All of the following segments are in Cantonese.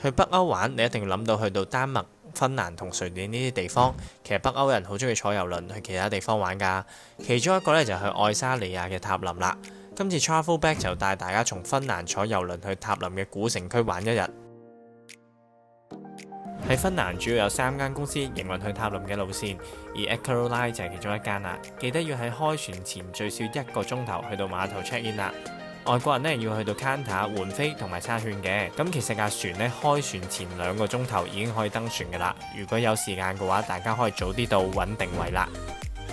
去北歐玩，你一定要諗到去到丹麥、芬蘭同瑞典呢啲地方。其實北歐人好中意坐遊輪去其他地方玩㗎。其中一個呢，就係去愛沙尼亞嘅塔林啦。今次 Travel Back 就帶大家從芬蘭坐遊輪去塔林嘅古城區玩一日。喺芬蘭主要有3間公司營運去塔林嘅路線，而 Eckerö Line 就係其中一間啦。記得要喺開船前最少1個鐘頭去到碼頭 check in 啦。外國人呢要去到 counter 換飛同埋差券嘅，咁其實架船呢開船前2個鐘頭已經可以登船㗎啦。如果有時間嘅話，大家可以早啲到揾定位啦。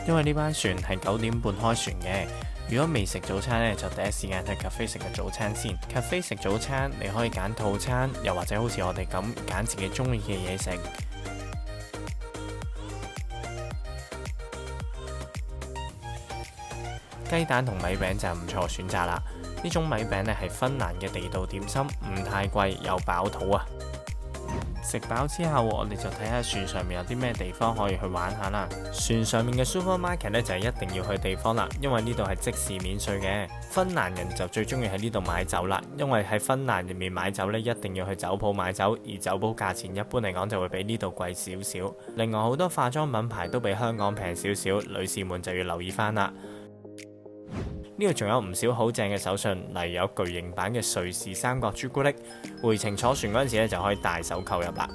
因為呢班船係9點半開船嘅，如果未食早餐呢，就第一時間去 cafe 食個早餐先。cafe 食早餐你可以揀套餐，又或者好似我哋咁揀自己中意嘅嘢食。雞蛋同米餅就係唔錯選擇啦。呢種米餅呢係芬蘭嘅地道點心，唔太貴又飽肚啊！食飽之後，我哋就睇下船上面有啲咩地方可以去玩下啦。船上面嘅 supermarket 呢就係一定要去地方啦，因為呢度係即時免稅嘅。芬蘭人就最中意喺呢度買酒啦，因為喺芬蘭入面買酒呢一定要去酒鋪買酒，而酒鋪價錢一般嚟講就會比呢度貴少少。另外好多化妝品牌都比香港平少少，女士們就要留意翻啦。呢度仲有唔少好正嘅手信，例如有巨型版嘅瑞士3角朱古力，回程坐船嗰陣時咧就可以大手購入啦。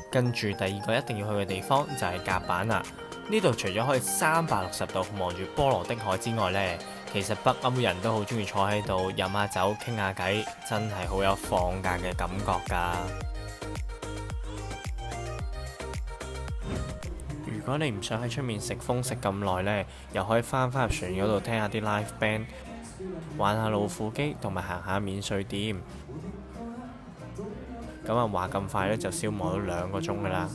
跟住第二個一定要去嘅地方就係甲板啦。呢度除咗可以360度望住波羅的海之外呢，其實北歐人都好中意坐喺度飲下酒傾下偈，真係好有放假嘅感覺㗎。如果你唔想喺出面食風食咁耐呢，又可以翻入船嗰度聽下啲 live band， 玩下老虎機同埋行下免稅店。咁啊話咁快呢，就消磨咗2個鐘㗎啦。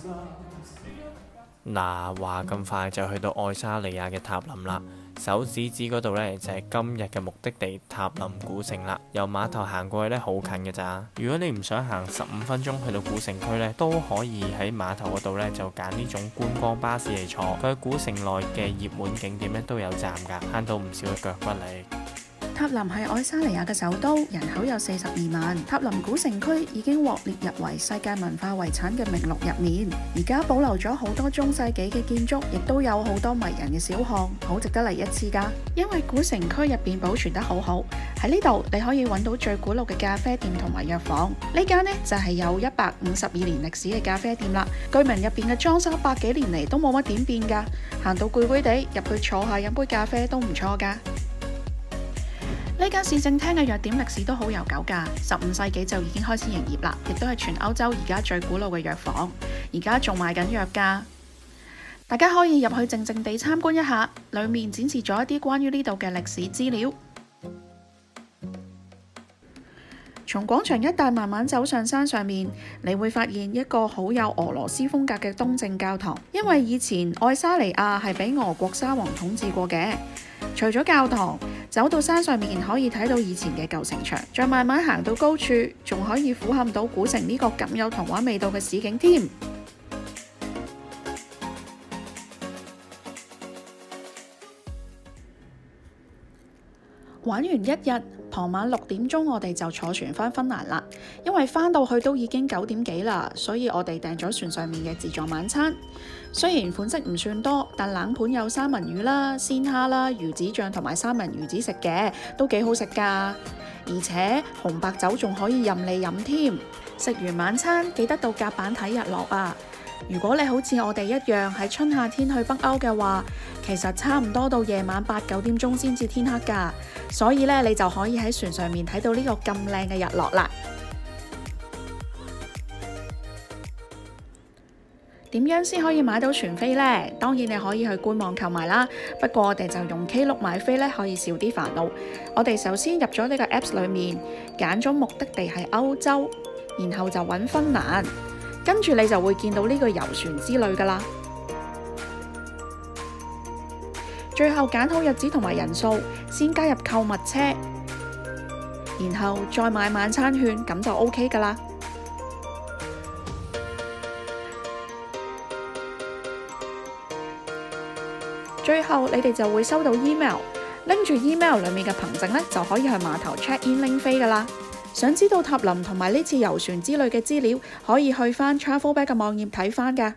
嗱，話咁快就去到愛沙尼亞嘅塔林啦。手指指嗰度呢，就係今日嘅目的地塔林古城啦。由碼頭行過去呢，好近嘅咋。如果你唔想行15分鐘去到古城區呢，都可以喺碼頭嗰度呢，就揀呢種觀光巴士嚟坐。佢喺古城內嘅熱門景點呢，都有站㗎，慳到唔少嘅腳骨力。塔林係愛沙尼亞嘅首都，人口有42萬。塔林古城區已經獲列入為世界文化遺產嘅名錄入面，而家保留咗好多中世紀嘅建築，亦都有好多迷人嘅小巷，好值得嚟一次㗎。因為古城區入邊保存得好好，喺呢度你可以揾到最古老嘅咖啡店同埋藥房。呢間呢就係有152年歷史嘅咖啡店啦。據聞入邊嘅裝修100幾年嚟都冇乜點變㗎，行到攰攰地入去坐下飲杯咖啡都唔錯㗎。呢間市政廳嘅藥店歷史都好悠久㗎，15世紀就已經開始營業啦，亦都係全歐洲而家最古老嘅藥房，而家仲賣緊藥㗎。大家可以入去靜靜地參觀一下，裡面展示咗一啲關於呢度嘅歷史資料。從廣場一帶慢慢走上山上面，你會發現一個好有俄羅斯風格嘅東正教堂，因為以前愛沙尼亞係俾俄國沙皇統治過嘅。除咗教堂，走到山上面可以睇到以前嘅舊城牆，再慢慢行到高處，仲可以俯瞰到古城呢個咁有童話味道嘅市景添。玩完一日，傍晚6點鐘我哋就坐船返芬蘭啦。因為返到去都已經9點幾啦，所以我哋訂咗船上面嘅自助晚餐。雖然款式唔算多，但冷盤有三文魚啦、鮮蝦啦、魚子醬同埋三文魚子食嘅，都幾好食㗎。而且紅白酒仲可以任你飲添。食完晚餐記得到甲板睇日落啊！如果你好似我哋一樣喺春夏天去北歐嘅話，其實差唔多到夜晚8、9點鐘先至天黑㗎，所以咧你就可以喺船上面睇到呢個咁靚嘅日落啦。點樣先可以買到船飛呢？當然你可以去官網購買啦，不過我哋就用 Klook 買飛咧，可以少啲煩惱。我哋首先入咗呢個 Apps 裏面，揀咗目的地係歐洲，然後就揾芬蘭。跟住你就會見到呢個遊船之旅㗎啦。最後揀好日子同埋人數，先加入購物車，然後再買晚餐券，咁就 OK 㗎啦。最後你哋就會收到 email，呢拎住 email 裡面嘅憑證呢，就可以去碼頭 check in 拎飛㗎啦。想知道塔林同埋呢次遊船之類嘅資料，可以去返 Travel Bag 嘅網頁睇返㗎。